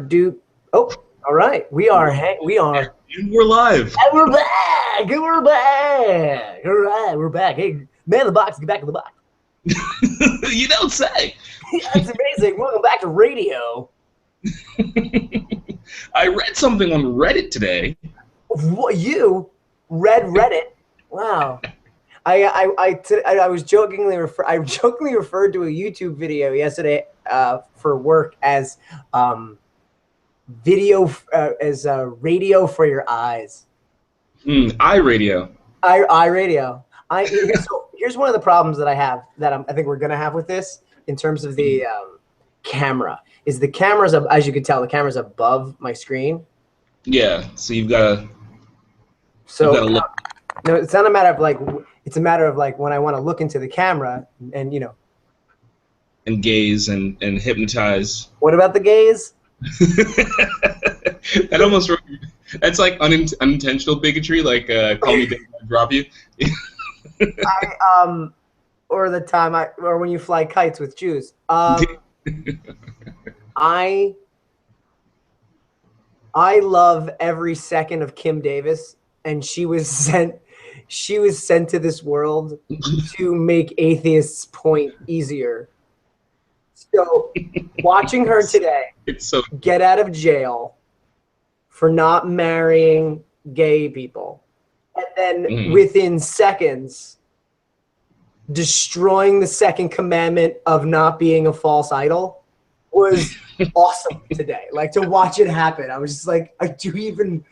Do oh, all right. And we're live. And we're back. And we're back. All right, we're back. Hey, man in the box, get back in the box. You don't say. That's amazing. Welcome back to radio. I read something on Reddit today. What, you read Reddit? Wow. I was jokingly referred to a YouTube video yesterday for work as radio for your eyes. iRadio. iRadio. So here's one of the problems that I have that I think we're gonna have with this in terms of the camera. Is the camera's as you can tell, the camera's above my screen. Yeah, so you've got to. So look. no, it's not a matter of like. It's a matter of like when I want to look into the camera and And gaze and hypnotize. What about the gaze? That almost. That's like unintentional bigotry. Like call me baby, I drop you. Or the time or when you fly kites with Jews. I love every second of Kim Davis, and she was sent to this world to make atheists' point easier. So watching her today get out of jail for not marrying gay people, and then within seconds destroying the second commandment of not being a false idol was awesome today. Like, to watch it happen, I was just like, do you even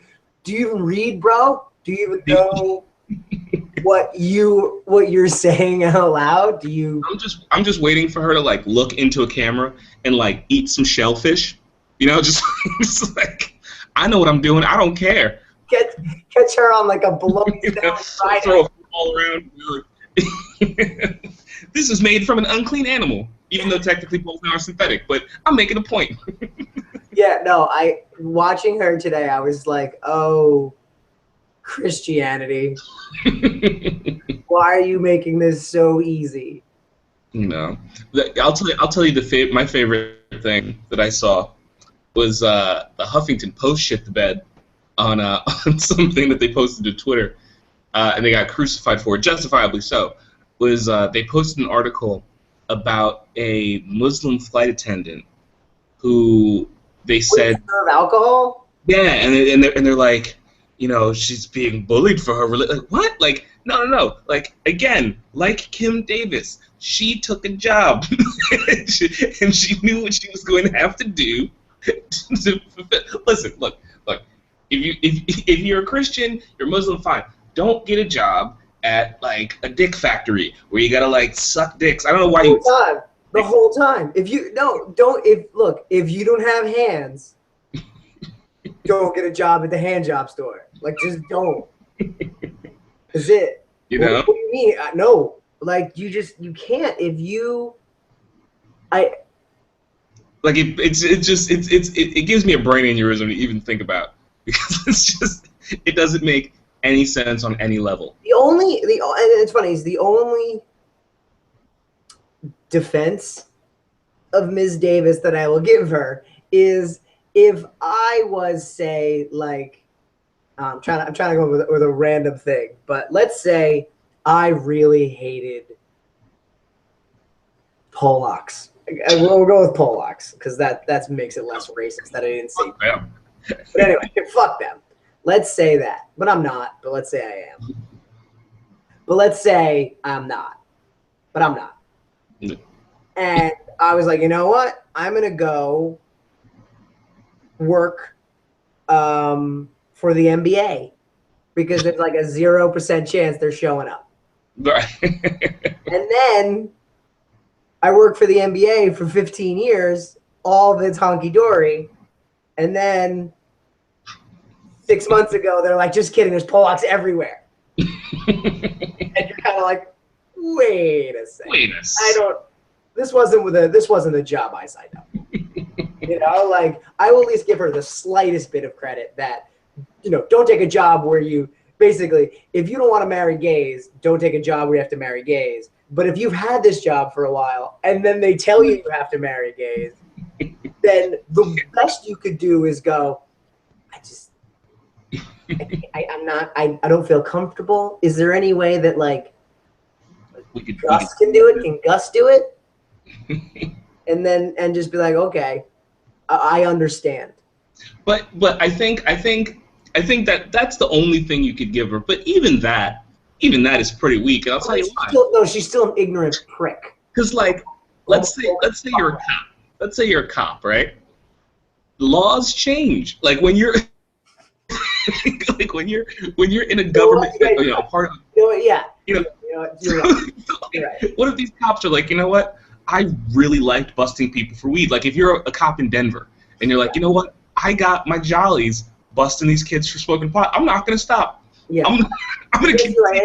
read, bro? Do you even know what you're saying out loud? Do you? I'm just waiting for her to like look into a camera and like eat some shellfish. You know, just like, I know what I'm doing. I don't care. Catch her on like a blow down Friday. Throw a ball around. This is made from an unclean animal, even though technically both are synthetic. But I'm making a point. Yeah, no. Watching her today, I was like, oh, Christianity. Why are you making this so easy? No, I'll tell you my favorite thing that I saw was the Huffington Post shit the bed on on something that they posted to Twitter, and they got crucified for it, justifiably so. Was they posted an article about a Muslim flight attendant who they said serve alcohol? Yeah, and they're like, you know, she's being bullied for her religion. Like, what? Like, no. Like, again, like Kim Davis, she took a job, and she knew what she was going to have to do to fulfill. Listen, look. If you're a Christian, you're Muslim, fine. Don't get a job at like a dick factory where you gotta like suck dicks. I don't know why the whole time. If you if you don't have hands, don't get a job at the hand job store. Like, just don't. That's it. You know? What do you mean? No. Like, you can't. If you, like it gives me a brain aneurysm to even think about, because it doesn't make any sense on any level. And it's funny, is the only defense of Ms. Davis that I will give her is if I was, say, like, I'm trying to go with a random thing, but let's say I really hated Polacks. We'll go with Polacks because that makes it less racist that I didn't say. But anyway, fuck them. Let's say that, but I'm not. But let's say I am. But let's say I'm not. But I'm not. And I was like, you know what? I'm gonna go work for the NBA because there's like a 0% chance they're showing up. Right. And then I worked for the NBA for 15 years, all of it's honky-dory, and then 6 months ago, they're like, just kidding, there's Polacks everywhere. And you're kind of like, wait a second. This wasn't the job I signed up. You know, like, I will at least give her the slightest bit of credit that, you know, don't take a job where you, basically, if you don't want to marry gays, don't take a job where you have to marry gays. But if you've had this job for a while and then they tell you you have to marry gays, then the best you could do is go, I don't feel comfortable. Is there any way that like Gus can do it? Can Gus do it? and just be like, okay, I understand. But I think that that's the only thing you could give her. But even that is pretty weak. And I'll tell you why. She's still an ignorant prick. Because like, let's say you're a cop. Let's say you're a cop, right? Laws change. Like when you're when you're in a government, part of. Yeah. You're right. What if these cops are like, you know what? I really liked busting people for weed. Like if you're a cop in Denver and you're like, you know what? I got my jollies busting these kids for smoking pot. I'm not gonna stop. Yeah. I'm gonna keep. Right.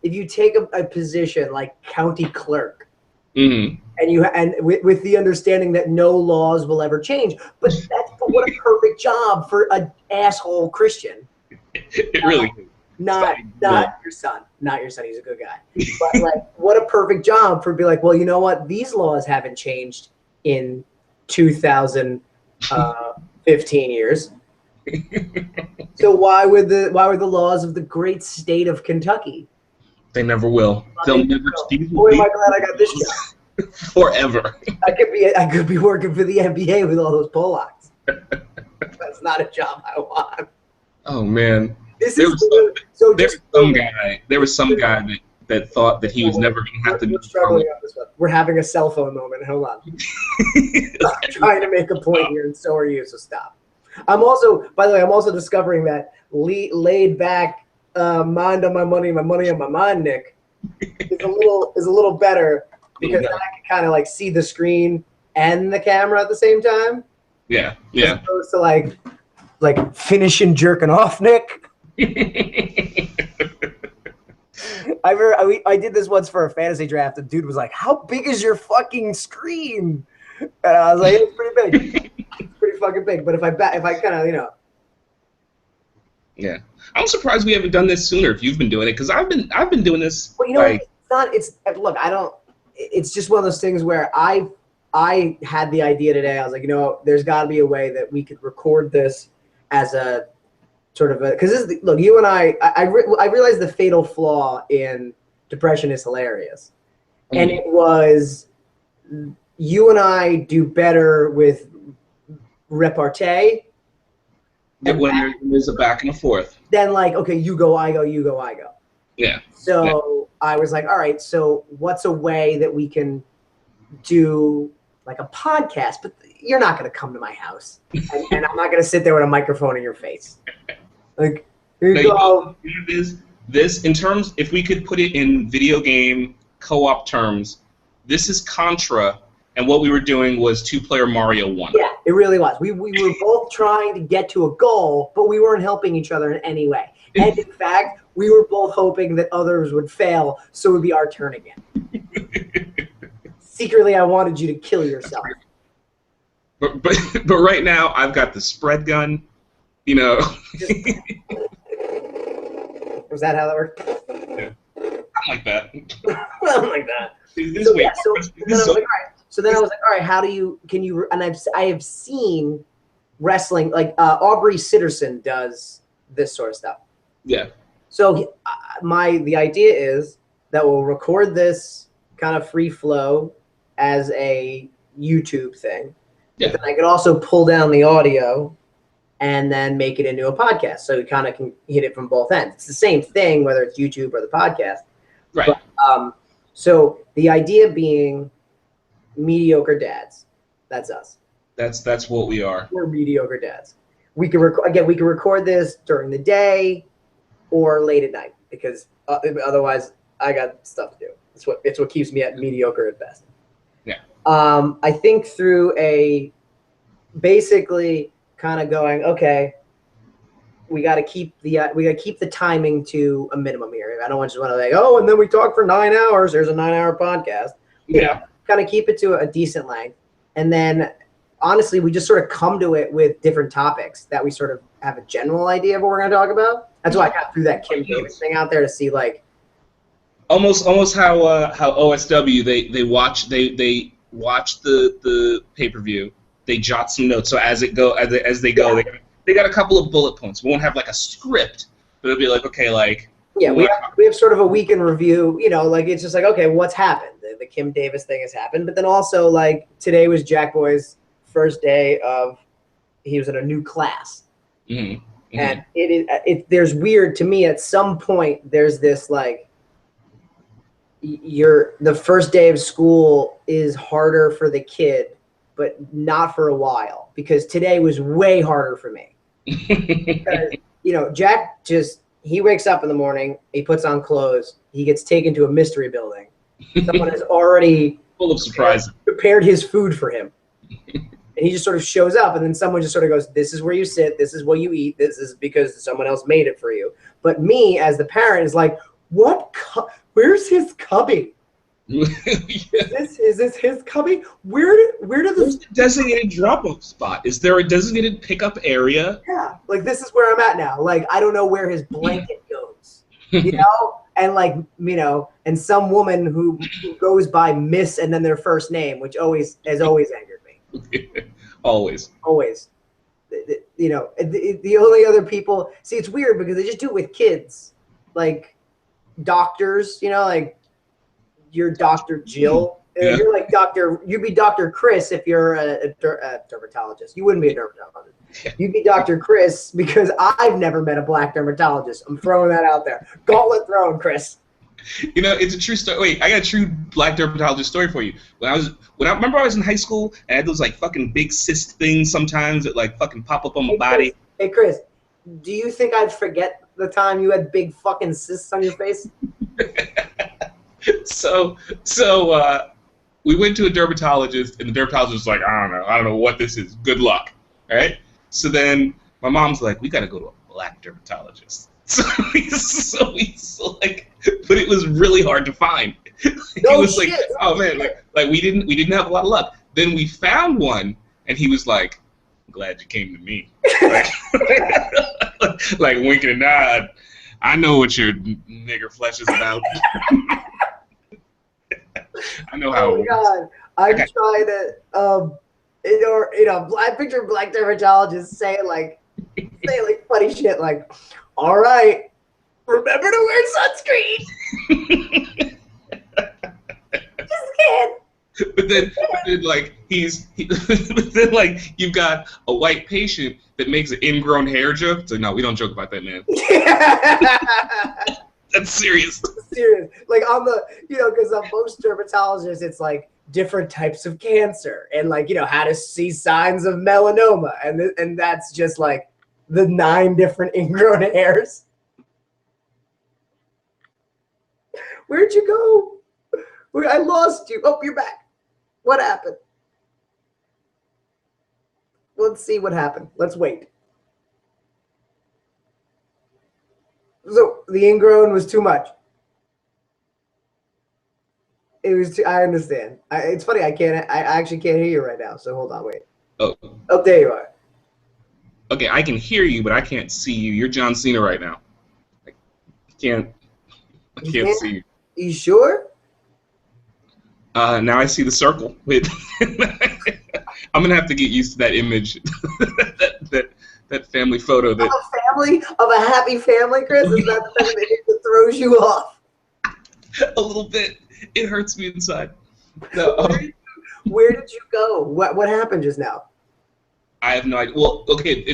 If you take a position like county clerk, mm-hmm. and with the understanding that no laws will ever change, but what a perfect job for an asshole Christian. It really is. Not your son. Not your son. He's a good guy. But like, what a perfect job for be like, well, you know what? These laws haven't changed in 2015 years. So why would the laws of the great state of Kentucky? They never will. They'll never. Boy, am I glad I got this job. Forever. I could be working for the NBA with all those Polacks. That's not a job I want. Oh man. There was some guy that thought that he was never going to have to do struggling on this one. We're having a cell phone moment. Hold on. I'm trying to make a point here, and so are you, so stop. I'm also discovering that laid back, mind on my money on my mind, Nick, is a little better because I can kind of like see the screen and the camera at the same time. Yeah. As opposed to like finishing jerking off, Nick. I did this once for a fantasy draft. The dude was like, "How big is your fucking screen?" And I was like, "It's pretty big. It's pretty fucking big." But if I kind of Yeah, I'm surprised we haven't done this sooner. If you've been doing it, because I've been doing this. Well, look. I don't. It's just one of those things where I had the idea today. I was like, there's got to be a way that we could record this as a sort of because look, you and I realized the fatal flaw in depression is hilarious, and it was you and I do better with repartee. When there's a back and a forth. Then like, okay, you go, I go, you go, I go. Yeah. So I was like, all right, so what's a way that we can do like a podcast, but you're not going to come to my house and I'm not going to sit there with a microphone in your face. Like, here you go. This, in terms, if we could put it in video game co-op terms, this is Contra, and what we were doing was two-player Mario 1. Yeah, it really was. We were both trying to get to a goal, but we weren't helping each other in any way. And in fact, we were both hoping that others would fail, so it would be our turn again. Secretly, I wanted you to kill yourself. But right now, I've got the spread gun, Was that how that worked? Yeah. I'm like that. I'm like that. So then I was like, all right, and I have seen wrestling, like Aubrey Sitterson does this sort of stuff. Yeah. So the idea is that we'll record this kind of free flow as a YouTube thing. Yeah. But then I could also pull down the audio and then make it into a podcast. So we kind of can hit it from both ends. It's the same thing, whether it's YouTube or the podcast. Right. But, so the idea being mediocre dads. That's us. That's what we are. We're mediocre dads. We can record this during the day or late at night because otherwise I got stuff to do. It's what keeps me at mediocre at best. Yeah. I think through basically kind of going, okay, we got to keep the timing to a minimum here. I don't just want to like, and then we talk for 9 hours. There's a 9-hour podcast. Yeah. Kind of keep it to a decent length, and then honestly, we just sort of come to it with different topics that we sort of have a general idea of what we're going to talk about. That's why I kind of threw that Kim Davis thing out there to see like almost how OSW they watch the pay-per-view they jot some notes. So as they go, they got a couple of bullet points. We won't have like a script, but it'll be like, okay, like we have sort of a week in review. You know, like it's just like, okay, what's happened? The Kim Davis thing has happened, but then also like today was Jack Boy's first day of he was in a new class. Mm-hmm. Mm-hmm. And there's weird to me at some point there's this like the first day of school is harder for the kid, but not for a while, because today was way harder for me. Because, you know, Jack he wakes up in the morning, he puts on clothes, he gets taken to a mystery building. Someone has already full of surprises prepared his food for him. And he just sort of shows up, and then someone just sort of goes, this is where you sit, this is what you eat, this is because someone else made it for you. But me, as the parent, is like, where's his cubby? Yeah. Is this his cubby? Where's the designated drop-off spot? Is there a designated pickup area? Yeah, like this is where I'm at now. Like I don't know where his blanket goes, you know, and like you know, and some woman who goes by Miss and then their first name, which has always angered me. Always. You know, the only other people see it's weird because they just do it with kids, like doctors. You know, like you're Dr. Jill. Yeah. You're like you'd be Dr. Chris if you're a dermatologist. You wouldn't be a dermatologist. Yeah. You'd be Dr. Chris because I've never met a black dermatologist. I'm throwing that out there. Gauntlet thrown, Chris. You know, it's a true story. Wait, I got a true black dermatologist story for you. When I remember I was in high school and I had those like fucking big cyst things sometimes that like fucking pop up on my body. Hey Chris, do you think I'd forget the time you had big fucking cysts on your face? So we went to a dermatologist, and the dermatologist was like, I don't know what this is. Good luck, all right? So then my mom's like, we got to go to a black dermatologist. So but it was really hard to find. No, he was shit. like, oh man, like we didn't have a lot of luck. Then we found one, and he was like, I'm glad you came to me. Like winking a nod. I know what your nigger flesh is about. I know how. Oh my God, I'm trying to I picture black dermatologists saying like funny shit like, all right, remember to wear sunscreen. Just kidding. But then like but then like you've got a white patient that makes an ingrown hair joke. So no, we don't joke about that, man. That's serious. Serious. Like on the, because on most dermatologists, it's like different types of cancer and like, how to see signs of melanoma. And that's just like the 9 different ingrown hairs. Where'd you go? I lost you. Oh, you're back. What happened? Let's see what happened. Let's wait. So the ingrown was too much. It was too, I understand. It's funny. I actually can't hear you right now. So hold on, wait. Oh, there you are. Okay, I can hear you, but I can't see you. You're John Cena right now. I can't see you. You sure? Now I see the circle. Wait. I'm gonna have to get used to that image. that family photo. That of a happy family, Chris. Is that the thing that throws you off? A little bit. It hurts me inside. No, where did you go? What happened just now? I have no idea. Well, okay,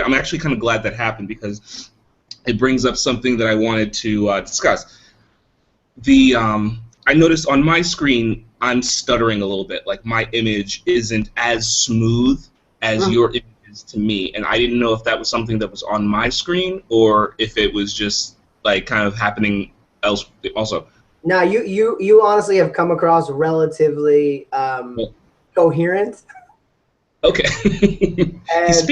I'm actually kind of glad that happened because it brings up something that I wanted to discuss. I noticed on my screen I'm stuttering a little bit. Like my image isn't as smooth as your image is to me, and I didn't know if that was something that was on my screen or if it was just like kind of happening else also. Now you honestly have come across relatively coherent. Okay. And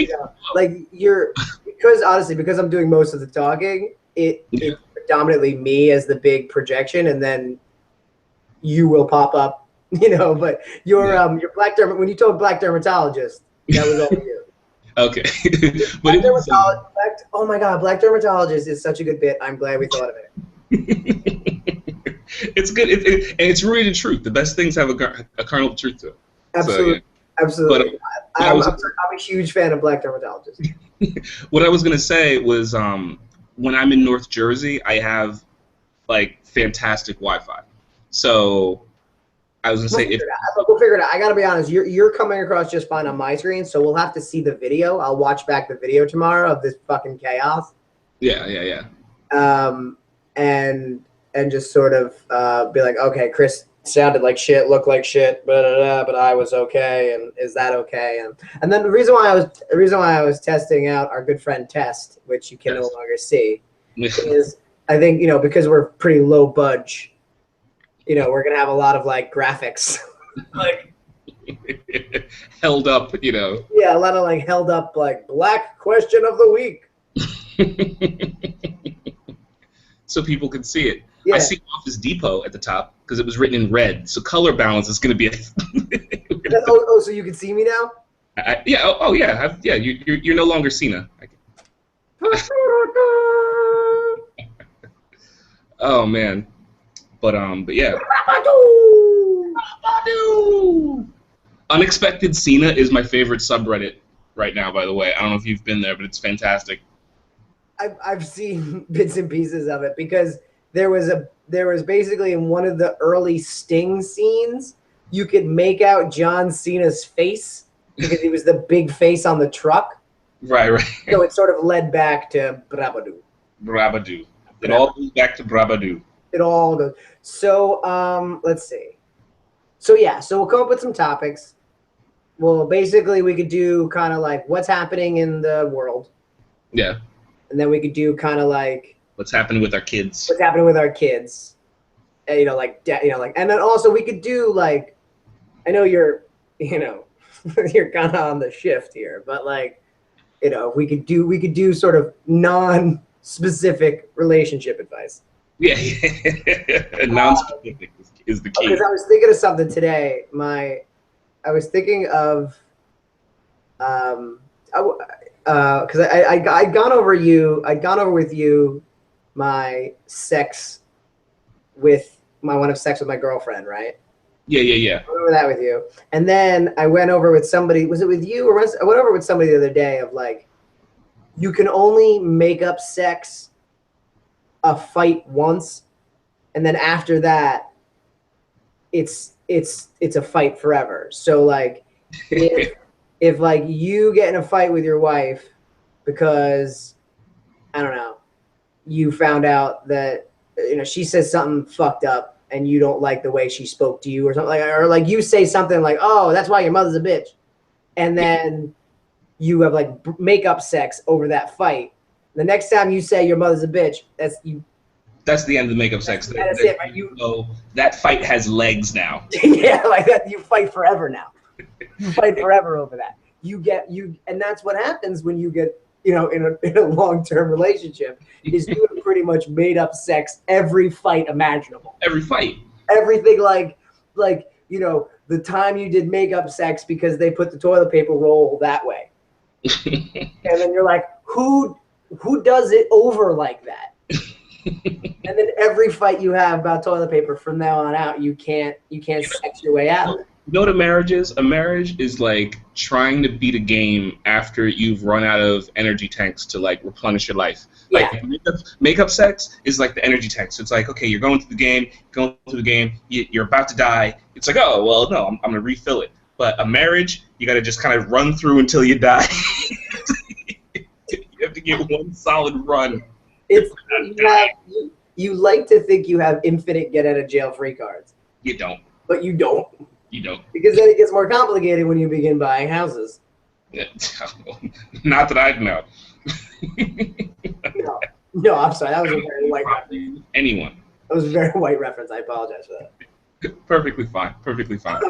because I'm doing most of the talking, it's predominantly me as the big projection, and then you will pop up, but your black when you told black dermatologist, that was all you. Okay. Oh my God, black dermatologist is such a good bit. I'm glad we thought of it. It's good, and it's rooted in truth. The best things have a kernel of truth to it. Absolutely. So, yeah. Absolutely. But, What I was I'm a huge fan of black dermatologists. what I was gonna say was when I'm in North Jersey, I have like fantastic Wi-Fi. So I was gonna say if We'll figure it out. I gotta be honest. You're coming across just fine on my screen, so we'll have to see the video. I'll watch back the video tomorrow of this fucking chaos. yeah. And just sort of be like, okay, Chris sounded like shit, looked like shit, but I was okay, and is that okay? And then the reason why I was testing out our good friend Test, which you can no longer see, is I think because we're pretty low budge, we're gonna have a lot of like graphics, like held up, Yeah, a lot of like held up like black question of the week. So people can see it. Yeah. I see Office Depot at the top because it was written in red. So color balance is going to be so you can see me now? Yeah. Yeah. You're no longer Cena. Oh man. But yeah. Unexpected Cena is my favorite subreddit right now. By the way, I don't know if you've been there, but it's fantastic. I've seen bits and pieces of it because there was basically in one of the early Sting scenes, you could make out John Cena's face because he was the big face on the truck. Right. So it sort of led back to Brabadoo. It all goes back to Brabadoo. It all goes. So let's see. So yeah, so we'll come up with some topics. Well, basically we could do kind of like what's happening in the world. Yeah. And then we could do kind of like what's happening with our kids. What's happening with our kids? And, and then also we could do like, I know you're, you're kind of on the shift here, but like, we could do sort of non-specific relationship advice. Yeah, non-specific is the key. Because I was thinking of something today. I was thinking of, because I'd gone over with you my sex with my girlfriend, right? Yeah. I went over that with you, and then I went over with somebody. Was it with you or I went over with somebody the other day of like, you can only make up sex a fight once, and then after that, it's a fight forever. So like, if like you get in a fight with your wife because, I don't know, you found out that, she says something fucked up and you don't like the way she spoke to you or something or like you say something like, oh, that's why your mother's a bitch. And then you have like make-up sex over that fight. The next time you say your mother's a bitch, that's the end of the make-up sex. That's it, right? That fight has legs now. Yeah, like that. You fight forever now. You fight forever over that. And that's what happens when you get, in a long-term relationship, is you have pretty much made up sex every fight imaginable. Every fight. Everything like the time you did make-up sex because they put the toilet paper roll that way. And then you're like, who does it over like that? And then every fight you have about toilet paper from now on out, you can't sex your way out of it. You know what a marriage is? A marriage is like trying to beat a game after you've run out of energy tanks to like replenish your life. Yeah. Like make-up sex is like the energy tanks. It's like, okay, you're going through the game, you're about to die. It's like, oh, well, no, I'm going to refill it. But a marriage, you got to just kind of run through until you die. You have to get one solid run. You like to think you have infinite get out of jail free cards. You don't. But you don't. You don't. Because then it gets more complicated when you begin buying houses. Yeah. Not that I know. No, I'm sorry. That was a very white reference. Anyone. That was a very white reference. I apologize for that. Perfectly fine. Perfectly fine.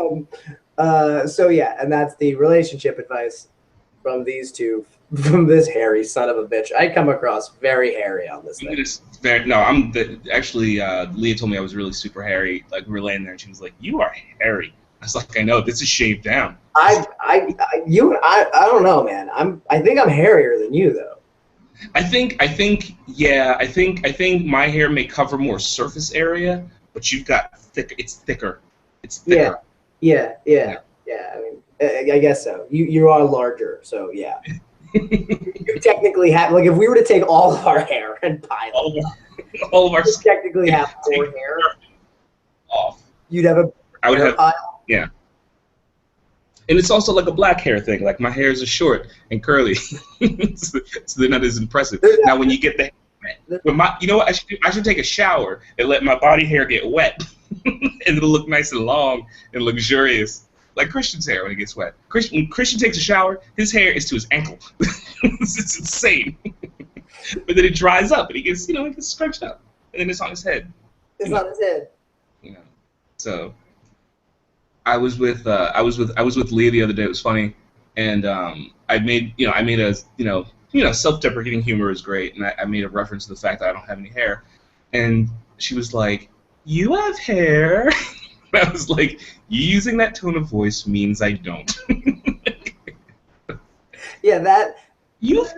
So yeah, and that's the relationship advice from these two, from this hairy son of a bitch. I come across very hairy on this thing. Actually, Leah told me I was really super hairy. Like we were laying there, and she was like, "You are hairy." I was like, "I know. This is shaved down." I don't know, man. I think I'm hairier than you though. I think my hair may cover more surface area, but you've got thicker. It's thicker. It's thicker. Yeah. I mean, I guess so. You are larger, so yeah. You technically have, like, if we were to take all of our hair and pile all of our you technically have more hair off. You'd have a I would hair have pile. yeah. And it's also like a black hair thing. Like my hairs are short and curly, so they're not as impressive. Now when you get the when you know what I should take a shower and let my body hair get wet, and it'll look nice and long and luxurious. Like Christian's hair when it gets wet. When Christian takes a shower, his hair is to his ankle. It's insane. But then it dries up and he gets, it gets stretched out. And then it's on his head. It's on his head. So I was with Leah the other day. It was funny. And I made a self-deprecating humor is great, and I made a reference to the fact that I don't have any hair. And she was like, "You have hair." I was like, you using that tone of voice means I don't. Yeah, that. You've got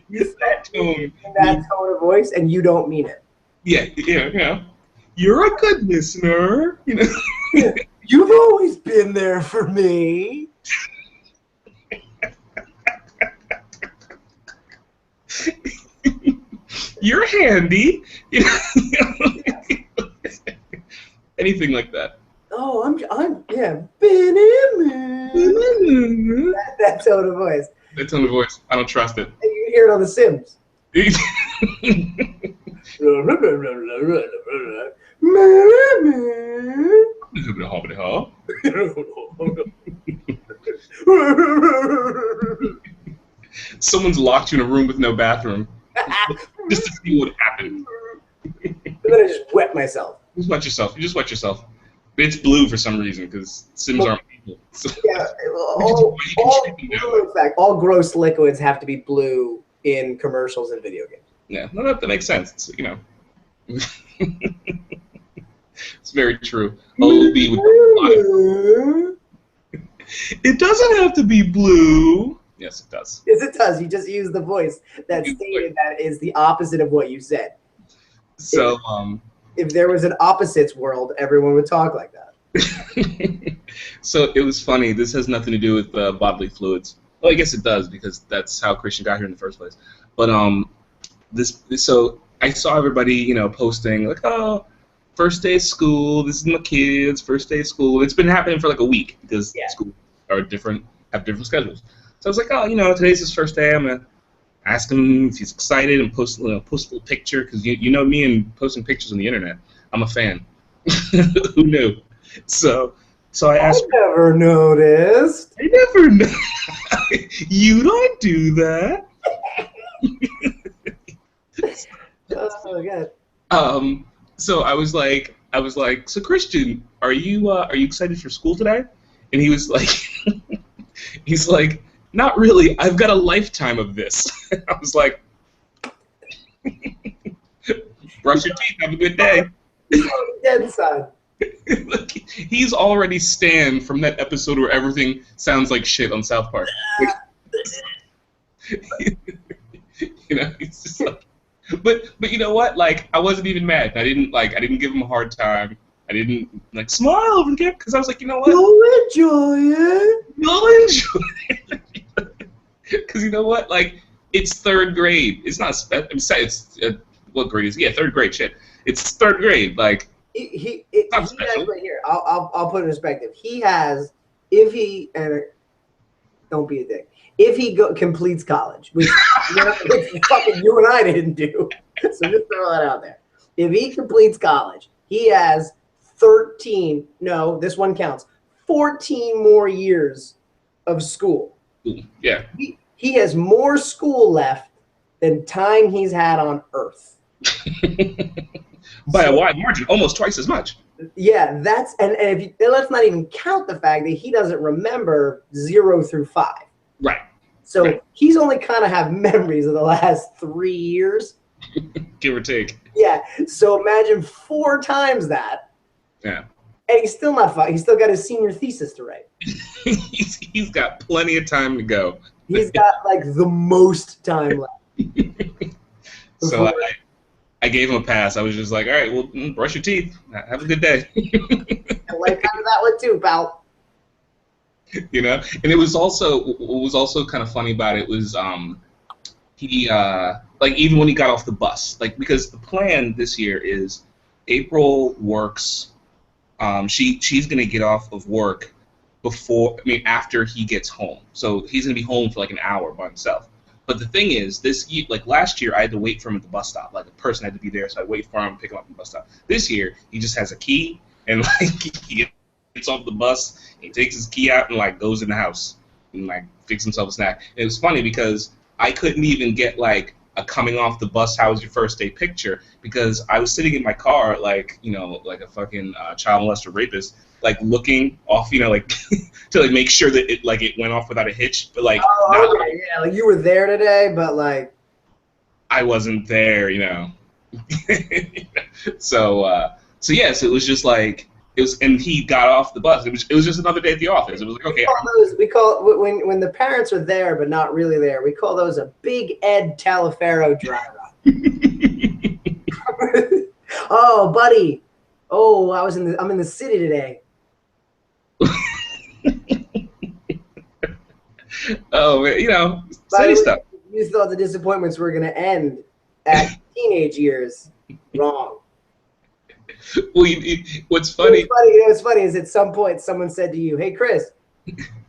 Use that tone. That tone of voice, and you don't mean it. Yeah. You're a good listener. You've always been there for me. You're handy. Anything like that. Oh, I'm that tone of voice. That tone of voice. I don't trust it. You hear it on The Sims. Someone's locked you in a room with no bathroom just to see what happened. And then I just wet myself. You just wet yourself. It's blue for some reason because Sims aren't people. So. Yeah, all gross liquids have to be blue in commercials and video games. Yeah, no, that makes sense. It's, it's very true. It doesn't have to be blue. Yes, it does. Yes, it does. You just use the voice that stated that is the opposite of what you said. So, if there was an opposites world, everyone would talk like that. So it was funny. This has nothing to do with bodily fluids. Well, I guess it does because that's how Christian got here in the first place. But so I saw everybody, posting like, "Oh, first day of school. This is my kids' first day of school." It's been happening for like a week because schools are have different schedules. So I was like, "Oh, today's his first day. I'm gonna ask him if he's excited and post a little picture because you know me and posting pictures on the internet. I'm a fan. Who knew? So I asked. I never noticed. I never know. You don't do that. Oh God. So I was like, so Christian, are you excited for school today? And he was like, he's like, not really. I've got a lifetime of this. I was like, brush your teeth. Have a good day. Dead son. Look, he's already Stan from that episode where everything sounds like shit on South Park. It's just like, but you know what? Like, I wasn't even mad. I didn't give him a hard time. I didn't smile over the camp because I was like, you know what? You'll enjoy it. You'll enjoy it. Because you know what? Like, it's third grade. It's not. It's what grade is it? Yeah, third grade. Shit. It's third grade. Like. He has right here. I'll put it in perspective. He has, if he don't be a dick. If he completes college, which fucking you and I didn't do, so just throw that out there. If he completes college, he has 13. No, this one counts. 14 more years of school. Yeah. He has more school left than time he's had on Earth. By a wide margin, almost twice as much. Yeah, and let's not even count the fact that he doesn't remember 0 through 5. Right. So he's only kind of have memories of the last 3 years. Give or take. Yeah, so imagine 4 times that. Yeah. And he's still not fine. He's still got his senior thesis to write. he's got plenty of time to go. He's got like the most time left. So I gave him a pass. I was just like, all right, well, brush your teeth. Have a good day. I like kind of that one too, pal. You know, and it was also what was also kind of funny about it was he like even when he got off the bus, like because the plan this year is April works. She's gonna get off of work after he gets home. So he's gonna be home for like an hour by himself. But the thing is, like last year, I had to wait for him at the bus stop. Like a person had to be there, so I wait for him, pick him up at the bus stop. This year, he just has a key, and like he gets off the bus, he takes his key out, and like goes in the house and like fix himself a snack. And it was funny because I couldn't even get like a coming off the bus, how was your first day picture, because I was sitting in my car like like a fucking child molester rapist, like looking off, like to like make sure that it went off without a hitch, but like okay, yeah, like you were there today, but like I wasn't there, so yes, it was just like it was, and he got off the bus. It was just another day at the office. It was like, okay. We call when the parents are there but not really there. We call those a Big Ed Talaferro driver. Oh, buddy. Oh, I'm in the city today. Oh, city stuff. You thought the disappointments were going to end at teenage years. Wrong. Well, what's funny? What's funny is at some point someone said to you, "Hey, Chris,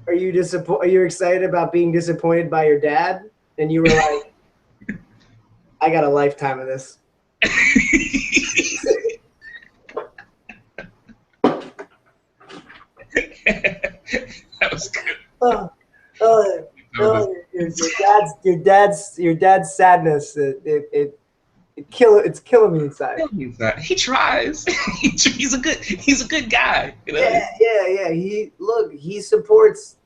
are you excited about being disappointed by your dad?" And you were like, "I got a lifetime of this." That was good. Your dad's sadness. It's killing me inside. He tries. He's a good guy. Yeah. He supports.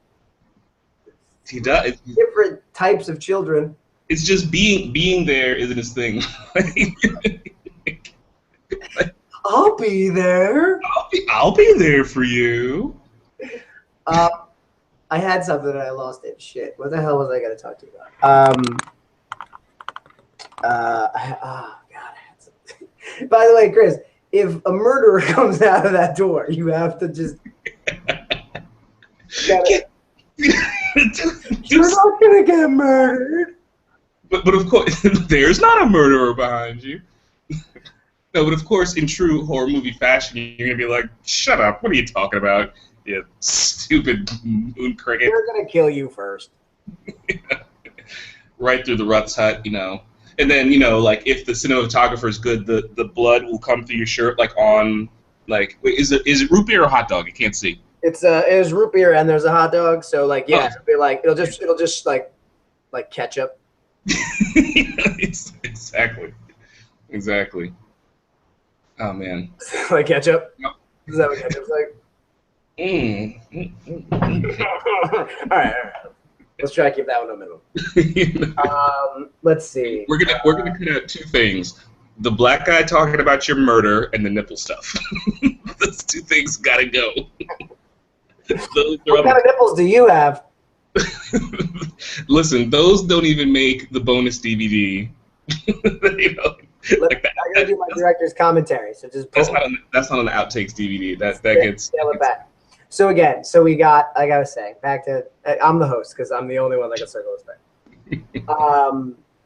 He does. Different types of children. It's just being there isn't his thing. I'll be there. I'll be there for you. I had something and I lost it. Shit. What the hell was I going to talk to you about? God, I had something. By the way, Chris, if a murderer comes out of that door, you have to just. You're not going to get murdered. But of course, there's not a murderer behind you. No, but of course, in true horror movie fashion, you're going to be like, shut up, what are you talking about, you stupid moon cricket. They're going to kill you first. Right through the Ruth's hut, And then, like, if the cinematographer is good, the blood will come through your shirt, like, on, like, wait, is it root beer or hot dog? I can't see. It is root beer and there's a hot dog, so, like, yeah, it'll be like, it'll just, like ketchup. Exactly. Oh, man. Like ketchup? No. Is that what ketchup's like? All right. Let's try to keep that one a minimum. Let's see. We're gonna cut out two things: the black guy talking about your murder and the nipple stuff. Those two things gotta go. What kind of nipples do you have? Listen, those don't even make the bonus DVD. I gotta do my director's commentary, so just. That's not on the outtakes DVD. That gets. Scale it back. So again, I gotta say, back to, I'm the host because I'm the only one that can circle this back.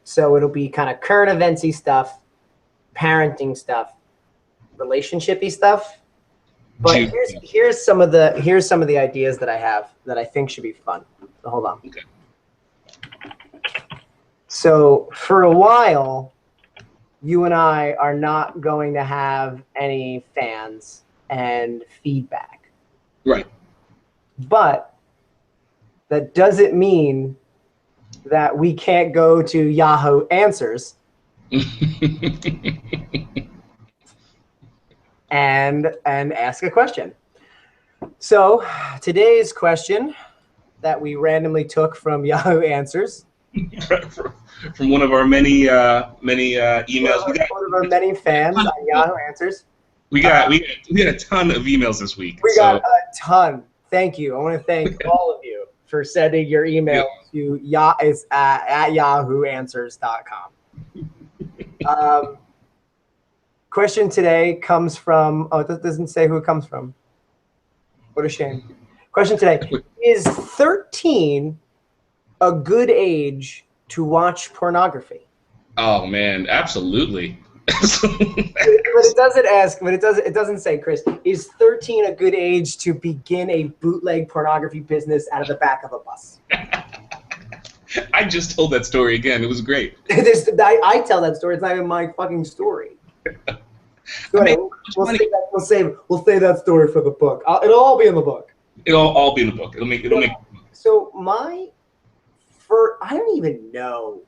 So it'll be kind of current eventsy stuff, parenting stuff, relationshipy stuff. But here's some of the ideas that I have that I think should be fun. So hold on. Okay. So for a while, you and I are not going to have any fans and feedback. Right. But that doesn't mean that we can't go to Yahoo Answers and ask a question. So today's question that we randomly took from Yahoo Answers. From one of our many emails. One of our many fans on Yahoo Answers. We got a ton of emails this week. We got a ton. Thank you. I want to thank all of you for sending your email to at yahooanswers.com. Question today comes from. Oh, it doesn't say who it comes from. What a shame. Question today: is 13 a good age to watch pornography? Oh man, absolutely. But it doesn't ask. But it doesn't say, Chris. Is 13 a good age to begin a bootleg pornography business out of the back of a bus? I just told that story again. It was great. I tell that story. It's not even my fucking story. So we'll save that story for the book. It'll all be in the book. It'll all be in the book. It'll make. So I don't even know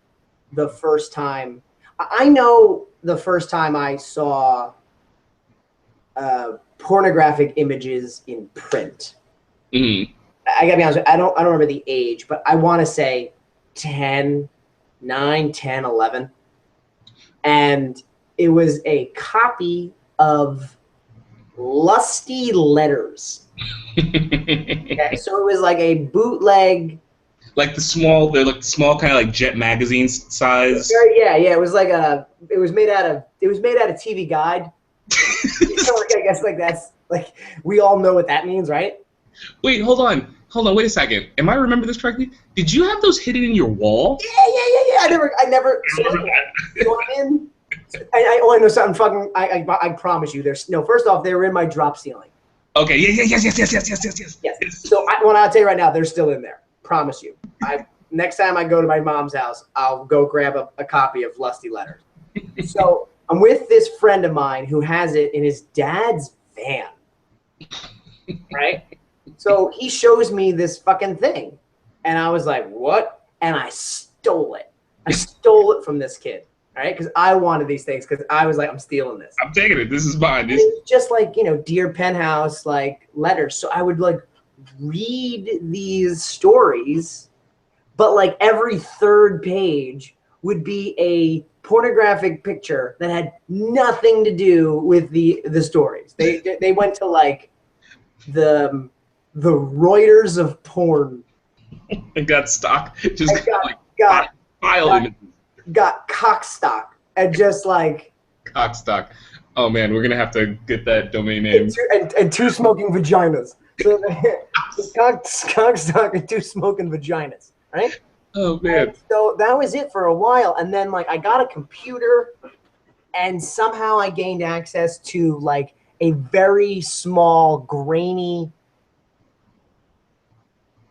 the first time. I know the first time I saw pornographic images in print. Mm-hmm. I gotta be honest, I don't remember the age, but I want to say 9, 10, 11. And it was a copy of Lusty Letters. Okay, so it was like a bootleg. Like they're like small kind of like Jet magazine size. Yeah. It was like it was made out of TV Guide. I guess like that's like we all know what that means, right? Wait, hold on, wait a second. Am I remember this correctly? Did you have those hidden in your wall? Yeah. I never. So I'm in. I know something fucking. I promise you. There's no. First off, they were in my drop ceiling. Okay. Yes. So I'll tell you right now, they're still in there. Promise you. Next time I go to my mom's house, I'll go grab a copy of Lusty Letters. So I'm with this friend of mine who has it in his dad's van. Right? So he shows me this fucking thing. And I was like, what? And I stole it. I stole it from this kid. All right? Because I wanted these things because I was like, I'm stealing this. I'm taking it. This is mine. It was just like, Dear Penthouse, like letters. So I would like read these stories, but like every third page would be a pornographic picture that had nothing to do with the stories. They went to like the Reuters of porn. It got stock. Just got cockstock and just like cockstock. Oh man, we're gonna have to get that domain name. And two smoking vaginas. So cockstock and two smoking vaginas, right? Oh man. And so that was it for a while, and then like I got a computer, and somehow I gained access to like a very small, grainy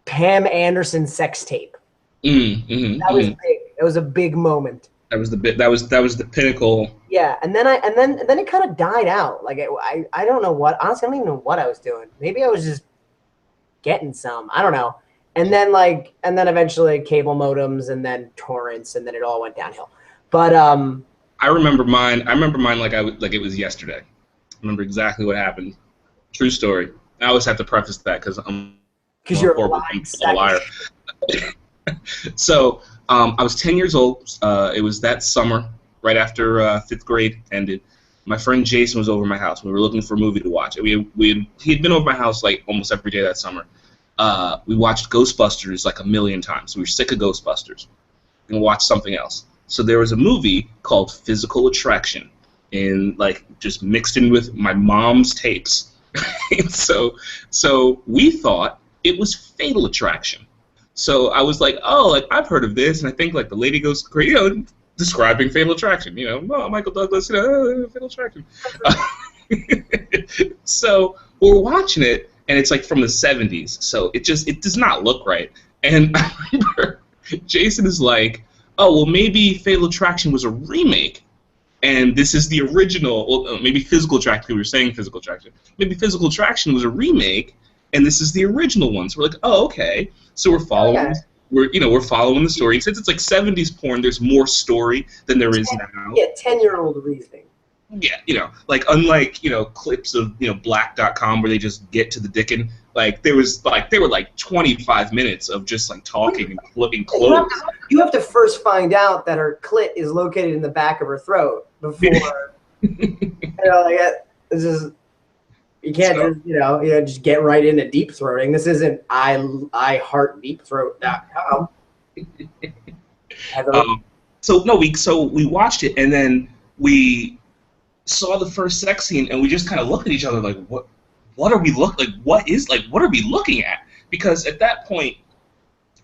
Pam Anderson sex tape. That was big. That was a big moment. That was the pinnacle. Yeah, and then it kind of died out. Like I don't know what. Honestly, I don't even know what I was doing. Maybe I was just getting some. I don't know. And then eventually cable modems, and then torrents, and then it all went downhill. But I remember mine like it was yesterday. I remember exactly what happened. True story. I always have to preface that because you're a liar. So I was 10 years old. It was that summer, right after 5th grade ended. My friend Jason was over at my house. We were looking for a movie to watch. He'd been over my house like almost every day that summer. We watched Ghostbusters like a million times. We were sick of Ghostbusters. And watched something else. So there was a movie called Physical Attraction, just mixed in with my mom's tapes. So we thought it was Fatal Attraction. So I was like, I've heard of this, and I think like the lady goes crazy, describing Fatal Attraction. Michael Douglas, Fatal Attraction. So we're watching it, and it's like from the 70s, so it does not look right. And I remember Jason is like, oh, well, maybe Fatal Attraction was a remake, and this is the original. Well, maybe Physical Attraction. We were saying Physical Attraction. Maybe Physical Attraction was a remake, and this is the original one. So we're like, oh, okay. So we're following. Okay. We're following the story. And since it's like 70s porn, there's more story than there is now. Yeah, 10-year-old reasoning. Yeah, like unlike clips of Black.com where they just get to the dickin'. Like there were like 25 minutes of just like talking and looking close. You have to first find out that her clit is located in the back of her throat before. This is. You can't just get right into deep throating. This isn't iHeartDeepThroat.com. So we watched it, and then we saw the first sex scene, and we just kind of looked at each other like, what are we what are we looking at? Because at that point,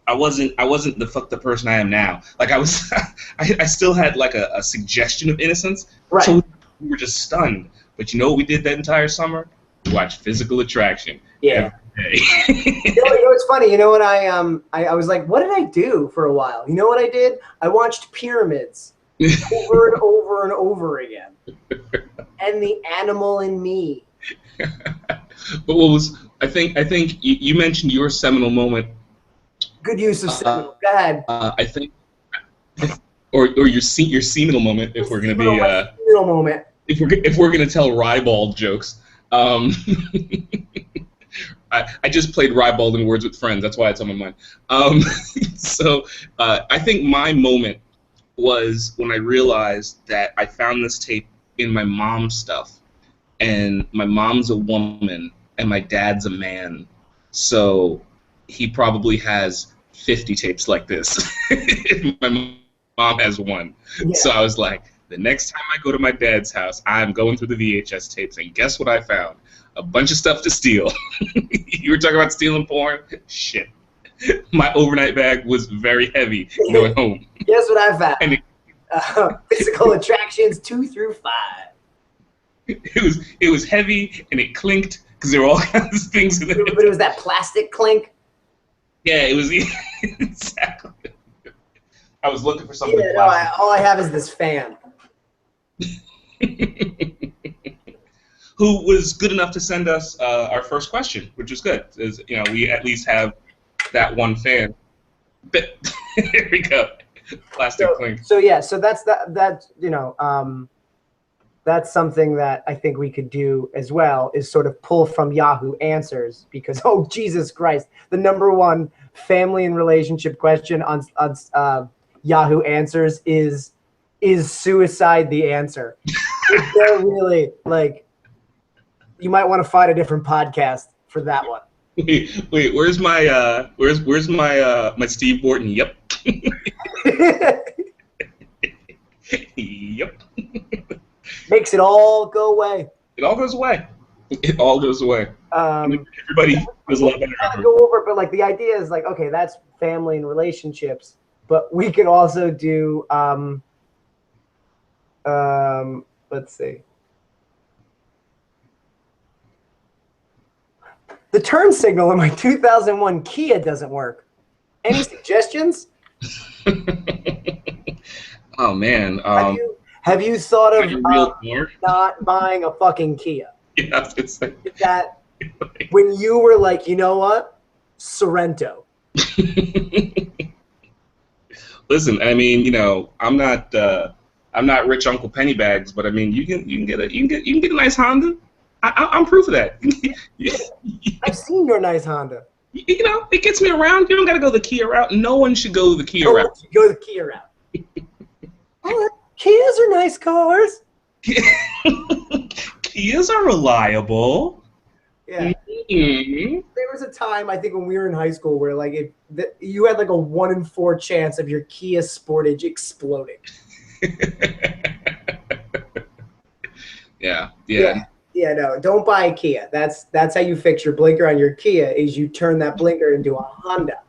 I wasn't the person I am now. Like I was, I still had like a suggestion of innocence. Right. So we were just stunned. But you know what we did that entire summer? We watched Physical Attraction Yeah. every day. It's funny. You know what I was like, what did I do for a while? You know what I did? I watched Pyramids over and over and over again. And The Animal in Me. But what was I think you mentioned your seminal moment. Good use of seminal. Go ahead. I think, or your seminal moment, if we're gonna be seminal moment. if we're gonna tell Ribald jokes. I just played Ribald in Words with Friends. That's why it's on my mind. So I think my moment was when I realized that I found this tape in my mom's stuff, and my mom's a woman and my dad's a man, so he probably has 50 tapes like this. My mom has one. Yeah. So I was like, the next time I go to my dad's house, I'm going through the VHS tapes, and guess what I found? A bunch of stuff to steal. You were talking about stealing porn? Shit. My overnight bag was very heavy going home. Guess what I found? And Physical Attractions 2 through 5. It was heavy and it clinked because there were all kinds of things in there. But it was that plastic clink. Yeah, it was exactly. I was looking for something. Yeah, no, all I have is this fan. Who was good enough to send us our first question, which was good. We at least have that one fan. But here we go. Plastic clink. So yeah, so that's that's something that I think we could do as well, is sort of pull from Yahoo Answers, because oh Jesus Christ, the #1 family and relationship question on Yahoo Answers is suicide the answer? They're really like, you might want to find a different podcast for that one. Wait, where's my my Steve Morton? Yep. Yep. Makes it all go away. It all goes away. It all goes away. Everybody feels a lot better. Go over, but like the idea is like, okay, that's family and relationships, but we could also do let's see. The turn signal in my 2001 Kia doesn't work. Any suggestions? Oh man. Have you thought of not buying a fucking Kia? Yeah, I was gonna say. That when you were like, you know what? Sorrento. Listen, I mean, I'm not rich Uncle Pennybags, but I mean, you can get a nice Honda. I'm proof of that. I've seen your nice Honda. It gets me around. You don't got to go the Kia route. No one should go the Kia route. Go the Kia route. Oh, Kias are nice cars. Kias are reliable. Yeah. Mm-hmm. There was a time, I think, when we were in high school where like you had like a 1 in 4 chance of your Kia Sportage exploding. Yeah. Yeah, no, don't buy a Kia. That's how you fix your blinker on your Kia, is you turn that blinker into a Honda.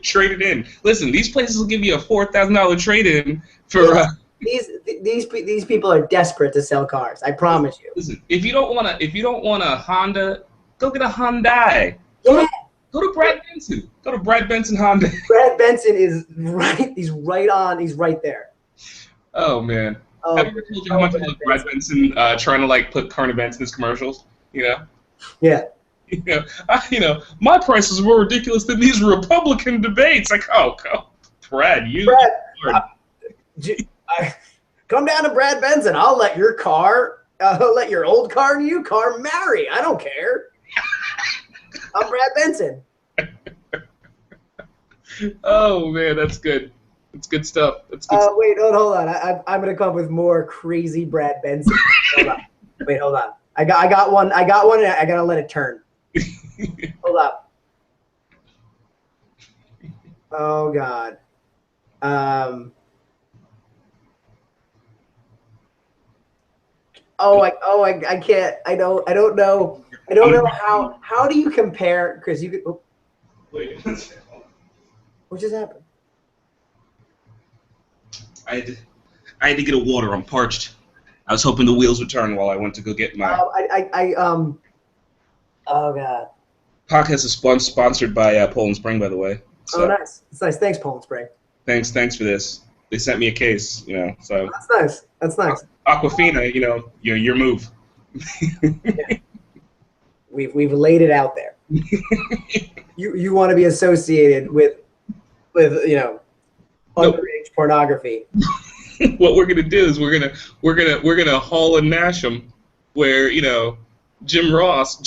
Trade it in. Listen, these places will give you a $4,000 trade-in for. These people are desperate to sell cars. I promise you. Listen, if you don't want a Honda, go get a Hyundai. Yeah. Go to Brad Benson. Go to Brad Benson Honda. Brad Benson is right. He's right on. He's right there. Oh man. Have you ever told you how much I love Brad Benson trying to like put current events in his commercials? Yeah. My prices were ridiculous than these Republican debates. Like, Brad, come down to Brad Benson. I'll let your old car and new car marry. I don't care. I'm Brad Benson. Oh man, that's good. It's good stuff. That's good. Wait, hold on. I'm gonna come up with more crazy Brad Benson. Hold on. I got one. And I gotta let it turn. Hold up. Oh God. I can't. I don't know. I don't know how do you compare? Because you could. Oh, Wait. what just happened? I had to get a water. I'm parched. I was hoping the wheels would turn while I went to go get my. Oh god. Podcast is sponsored by Poland Spring, by the way. So, Oh, nice. It's nice. Thanks, Poland Spring. thanks for this. They sent me a case, so. That's nice. That's nice. Aquafina, your move. Yeah. We've laid it out there. You want to be associated with underage pornography. What we're gonna do is we're gonna haul and nash them, where Jim Ross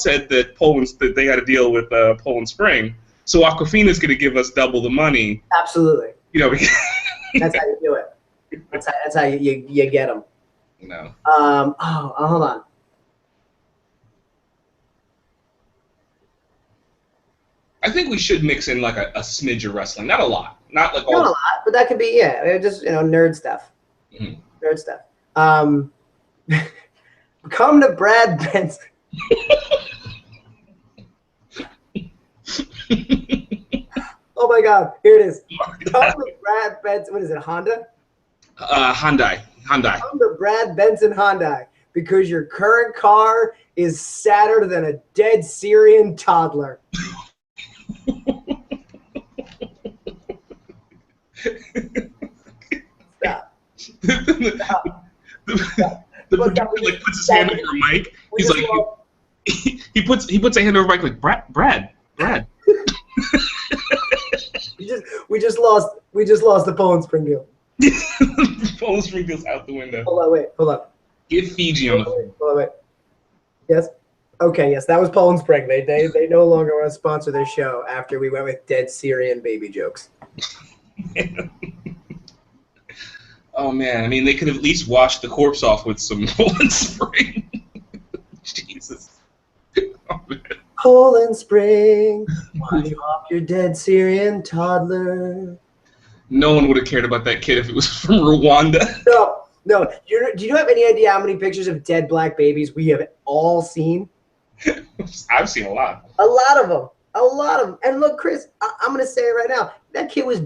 said that they had a deal with Poland Spring, so Aquafina's gonna give us double the money. Absolutely. That's how you do it. That's how you get them. Hold on. I think we should mix in like a smidge of wrestling, not a lot, not like all. Not a lot, but that could be just nerd stuff. Mm-hmm. Nerd stuff. Come to Brad Benson. Oh my God! Here it is. Come to Brad Benson. What is it? Honda. Hyundai. Come to Brad Benson Hyundai because your current car is sadder than a dead Syrian toddler. Stop. The producer like puts his hand over a mic. He's like, he puts a hand over a mic like Brad. we just lost the Poland Spring deal. Poland Spring deal's out the window. Hold on. Get Fiji on the phone. Hold on, wait. Yes. Okay, yes, that was Poland Spring. They no longer want to sponsor their show after we went with dead Syrian baby jokes. Oh man, I mean they could have at least washed the corpse off with some Poland Spring. Jesus. Oh, man. Poland Spring, wash off your dead Syrian toddler. No one would have cared about that kid if it was from Rwanda. No. Do you have any idea how many pictures of dead black babies we have all seen? I've seen a lot. A lot of them. And look, Chris, I'm going to say it right now. That kid was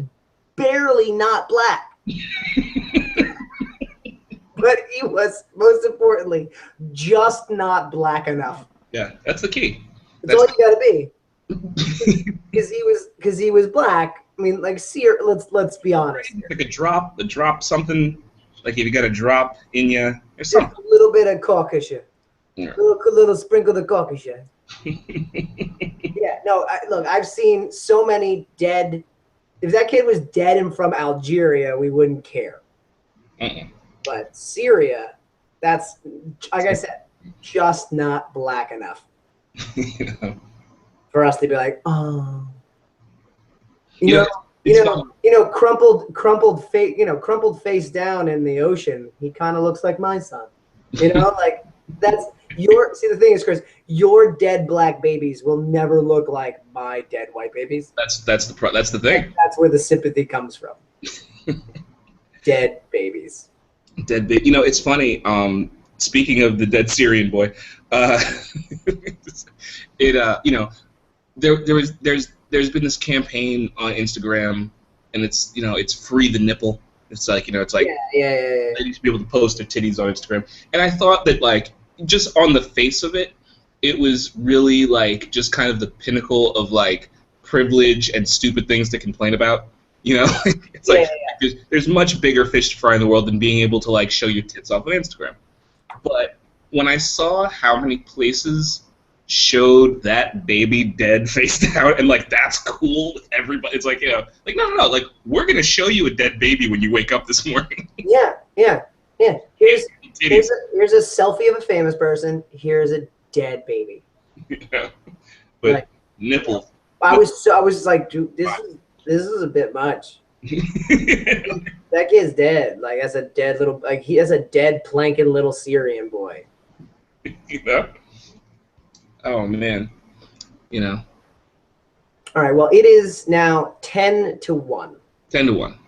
barely not black. But he was, most importantly, just not black enough. Yeah, that's the key. That's all you got to be. Because he was black. I mean, like, let's be honest. Like a drop something. Like if you got a drop in you, or something. Just a little bit of Caucasian. Yeah. Little sprinkle of Caucasian. Yeah, no, look, I've seen so many dead. If that kid was dead and from Algeria, we wouldn't care. But Syria, that's, like I said, just not black enough for us to be like, oh. Crumpled face down in the ocean. He kind of looks like my son. Like that's see, the thing is, Chris, your dead black babies will never look like my dead white babies. That's the thing. That's where the sympathy comes from. Dead babies. Dead baby. It's funny. Speaking of the dead Syrian boy, there's been this campaign on Instagram, and it's free the nipple. It's like yeah. ladies be able to post their titties on Instagram, and I thought that like just on the face of it, it was really like just kind of the pinnacle of like privilege and stupid things to complain about. It's like there's much bigger fish to fry in the world than being able to like show your tits off on Instagram. But when I saw how many places showed that baby dead face down and like that's cool with everybody, it's like like no, like we're gonna show you a dead baby when you wake up this morning. Yeah. Here's a selfie of a famous person. Here's a dead baby. Yeah. But like, nipple. I was like, dude, this is a bit much. That kid's dead. Like that's a dead little, like he has a dead planking little Syrian boy. Oh man. All right. Well, it is now 10-1. 10-1.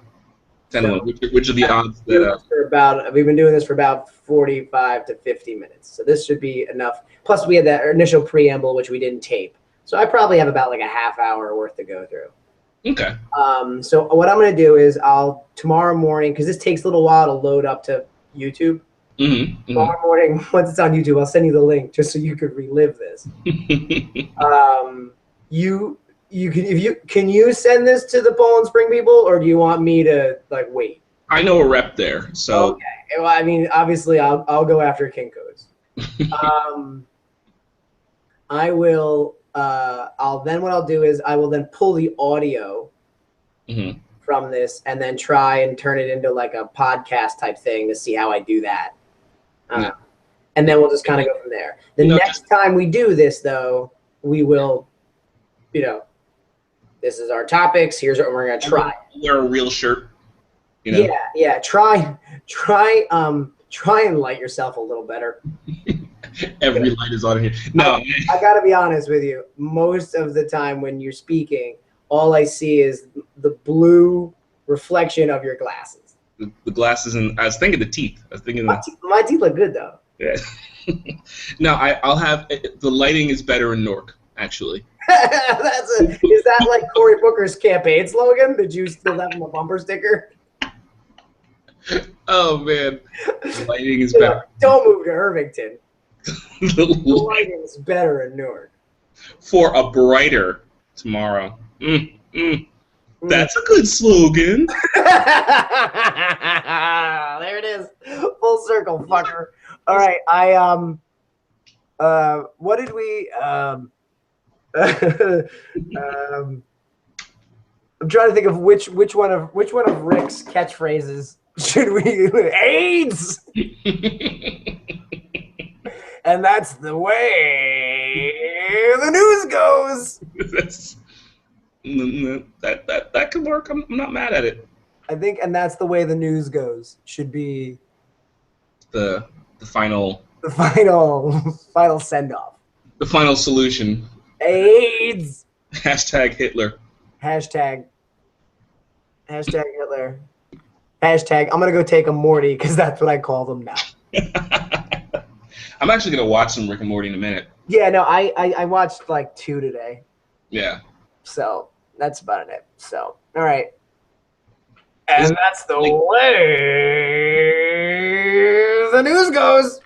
10-1. Which are the odds we've been doing this for about 45 to 50 minutes. So this should be enough. Plus, we had that initial preamble, which we didn't tape. So I probably have about like a half hour worth to go through. Okay. So what I'm going to do is tomorrow morning, because this takes a little while to load up to YouTube. Tomorrow morning, once it's on YouTube, I'll send you the link just so you could relive this. Can you send this to the Poland Spring people, or do you want me to like wait? I know a rep there, so okay. Well, I mean, obviously, I'll go after Kinko's. I will. What I'll do is I will then pull the audio from this and then try and turn it into like a podcast type thing to see how I do that. And then we'll just kind of go from there. The next time we do this, though, we will, this is our topics. Here's what we're gonna try. Wear a real shirt. Yeah. Try and light yourself a little better. Every light is on here. No, I gotta be honest with you. Most of the time when you're speaking, all I see is the blue reflection of your glasses. The glasses, and I was thinking the teeth. My teeth look good though. Yeah. No, I'll have the lighting is better in Newark, actually. Is that like Cory Booker's campaign slogan? Did you still have him a bumper sticker? Oh man, the lighting is better. Don't move to Irvington. The lighting is better in Newark. For a brighter tomorrow. That's a good slogan. There it is. Full circle, fucker. All right, what did we I'm trying to think of which one of Rick's catchphrases should we AIDS. And that's the way the news goes. That could work. I'm not mad at it. I think, and that's the way the news goes should be the final send off. The final solution. AIDS. Hashtag Hitler. Hashtag Hitler. Hashtag I'm gonna go take a Morty because that's what I call them now. I'm actually gonna watch some Rick and Morty in a minute. Yeah, no, I watched like 2 today. Yeah. So that's about it. So all right. And that's the way the news goes.